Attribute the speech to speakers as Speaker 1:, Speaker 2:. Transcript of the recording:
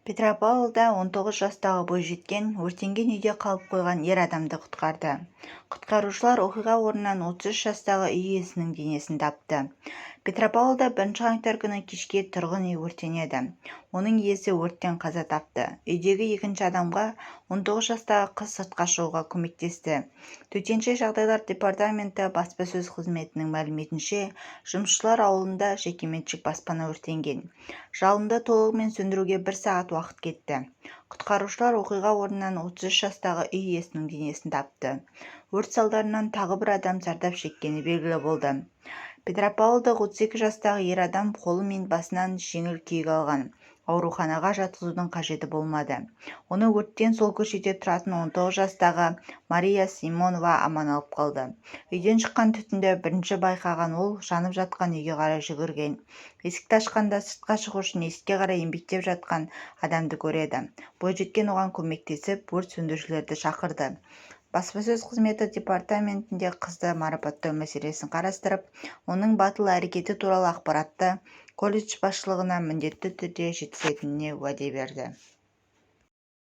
Speaker 1: Петропавлда 19 жастағы бойжеткен өртенген үйде қалып қойған ер адамды құтқарды. Құтқарушылар оқиға орнынан 33 жастағы үй иесінің денесін тапты. Петропавлда 1 қаңтар күні кешке тұрғын үй өртенеді. Оның иесі өрттен қаза тапты. Үйдегі екінші адамға 19 жастағы қыз сыртқа шығуға көмектесті. Төтенше жағдайлар департаменті баспасөз қызметінің мәліметінше, жұмысшылар ауылында жекеменшік баспана өртенген. Жалынды толығымен сөндіруге 1 сағат уақыт кетті. Құтқарушылар оқиға орнынан 33 жастағы үй иесінің денесін тапты. Өрт салдарынан тағы бір адам зардап шеккені белгілі болды. Петропавлдық 32 жастағы ер адам қолы мен басынан жеңіл күйік алған. Ауруханаға жатқызудың қажеті болмады. Оны өрттен сол көшеде тұратын 19 жастағы Мария Симонова аман алып қалды. Үйден шыққан түтінді бірінші байқаған ол жанып жатқан үйге қарай жүгірген. Есікті ашқанда сыртқа шығу үшін есікке қарай еңбектеп жатқан адамды көреді. Бойжеткен оған көмектесіп, өрт сөндірушілерді шақырды. Баспасөз қызметі департаментінде қызды марапаттау мәселесін қарастырып, оның батыл әрекеті туралы ақпаратты колледж басшылығына міндетті түрде жеткізетініне уәде берді.